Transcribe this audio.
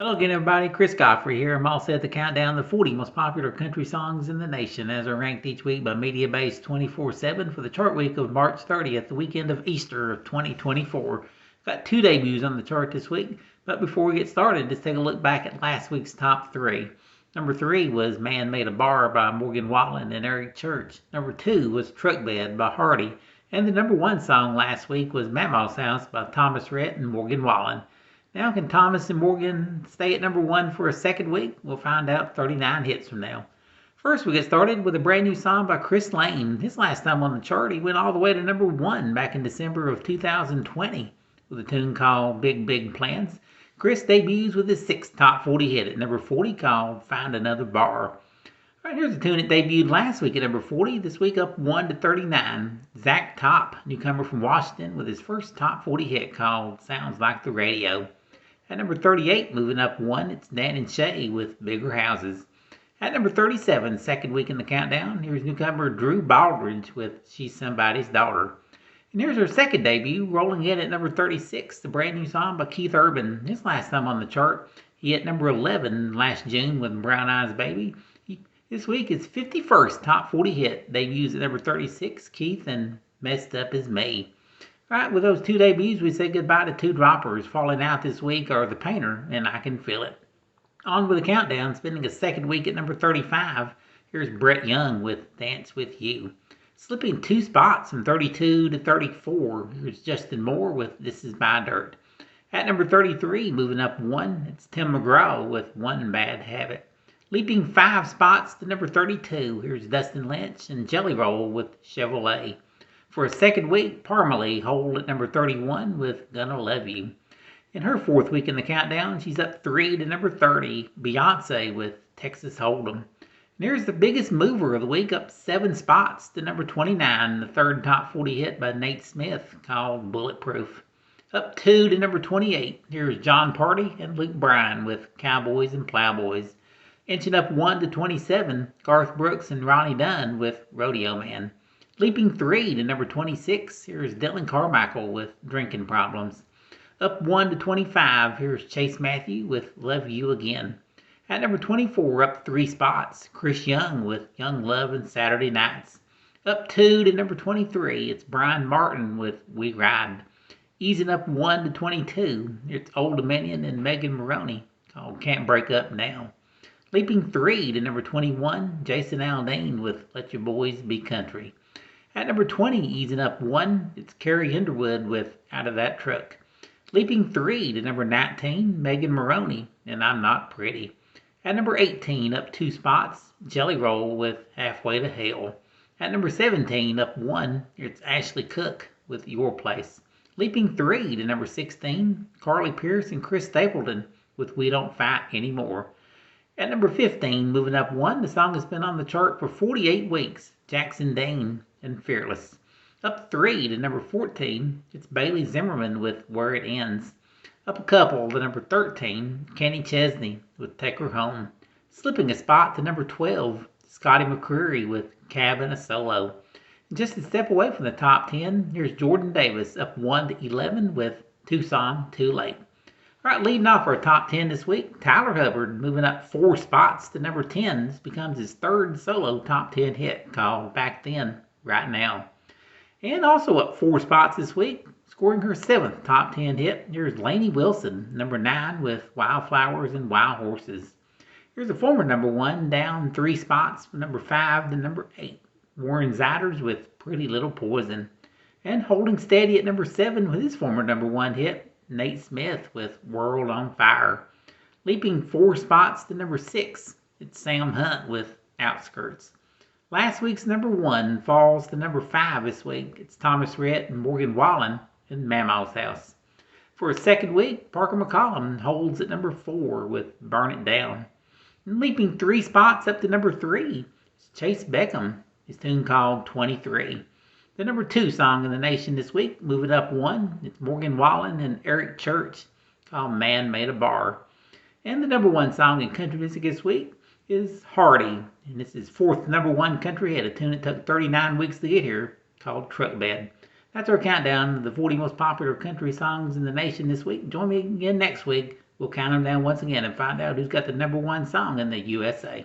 Hello again, everybody. Chris Godfrey here. I'm all set to count down the 40 most popular country songs in the nation as are ranked each week by MediaBase 24/7 for the chart week of March 30th, the weekend of Easter of 2024. Got two debuts on the chart this week, but before we get started, let's take a look back at last week's top three. Number 3 was Man Made a Bar by Morgan Wallen and Eric Church. Number 2 was Truck Bed by Hardy. And the number 1 song last week was Mama's House by Thomas Rhett and Morgan Wallen. Now, can Thomas and Morgan stay at number 1 for a second week? We'll find out 39 hits from now. First, we get started with a brand new song by Chris Lane. His last time on the chart, he went all the way to number 1 back in December of 2020 with a tune called Big Big Plans. Chris debuts with his 6th top 40 hit at number 40 called Find Another Bar. All right, here's a tune that debuted last week at number 40, this week up 1 to 39. Zach Top, newcomer from Washington, with his first top 40 hit called Sounds Like the Radio. At number 38, moving up 1, it's Dan and Shay with Bigger Houses. At number 37, second week in the countdown, here's newcomer Drew Baldridge with She's Somebody's Daughter. And here's her second debut, rolling in at number 36, the brand new song by Keith Urban. His last time on the chart, he hit number 11 last June with Brown Eyes Baby. This week, his 51st top 40 hit debuts at number 36, Keith and Messed Up As Me. Right, with those two debuts, we say goodbye to two droppers. Falling out this week are The Painter and I Can Feel It. On with the countdown, spending a second week at number 35. Here's Brett Young with Dance With You. Slipping 2 spots from 32 to 34. Here's Justin Moore with This Is My Dirt. At number 33, moving up 1, it's Tim McGraw with One Bad Habit. Leaping 5 spots to number 32, here's Dustin Lynch and Jelly Roll with Chevrolet. For a second week, Parmalee hold at number 31 with Gonna Love You. In her 4th week in the countdown, she's up 3 to number 30, Beyonce with Texas Hold'em. And here's the biggest mover of the week, up 7 spots to number 29, the 3rd top 40 hit by Nate Smith called Bulletproof. Up 2 to number 28, here's John Party and Luke Bryan with Cowboys and Plowboys. Inching up 1 to 27, Garth Brooks and Ronnie Dunn with Rodeo Man. Leaping 3 to number 26, here's Dylan Carmichael with Drinking Problems. Up 1 to 25, here's Chase Matthew with Love You Again. At number 24, up 3 spots, Chris Young with Young Love and Saturday Nights. Up 2 to number 23, it's Brian Martin with We Ride. Easing up 1 to 22, it's Old Dominion and Megan Maroney called Can't Break Up Now. Leaping 3 to number 21, Jason Aldean with Let Your Boys Be Country. At number 20, easing up 1, it's Carrie Underwood with Out of That Truck. Leaping 3 to number 19, Megan Maroney and I'm Not Pretty. At number 18, up 2 spots, Jelly Roll with Halfway to Hell. At number 17, up 1, it's Ashley Cook with Your Place. Leaping 3 to number 16, Carly Pearce and Chris Stapleton with We Don't Fight Anymore. At number 15, moving up 1, the song has been on the chart for 48 weeks, Jackson Dane and Fearless. Up 3 to number 14, it's Bailey Zimmerman with Where It Ends. Up a couple to number 13, Kenny Chesney with Take Her Home. Slipping a spot to number 12, Scotty McCreery with Cab and a Solo. And just a step away from the top 10, here's Jordan Davis up 1 to 11 with Tucson Too Late. All right, leading off our top 10 this week, Tyler Hubbard moving up 4 spots to number 10. This becomes his 3rd solo top 10 hit called Back Then, Right Now. And also up 4 spots this week, scoring her 7th top 10 hit, here's Lainey Wilson, number 9 with Wildflowers and Wild Horses. Here's a former number 1, down 3 spots from number 5 to number 8, Warren Ziders with Pretty Little Poison. And holding steady at number 7 with his former number 1 hit, Nate Smith with World on Fire. Leaping 4 spots to number 6, it's Sam Hunt with Outskirts. Last week's number 1 falls to number 5 this week. It's Thomas Rhett and Morgan Wallen in Mama's House. For a second week, Parker McCollum holds at number 4 with Burn It Down. And leaping 3 spots up to number 3, it's Chase Beckham, his tune called 23. The number 2 song in the nation this week, moving up 1, it's Morgan Wallen and Eric Church called Man Made a Bar. And the number 1 song in country music this week is Hardy, and this is 4th number 1 country hit, a tune that took 39 weeks to get here called Truck Bed. That's our countdown of the 40 most popular country songs in the nation this week. Join me again next week We'll count them down once again and find out who's got the number one song in the USA.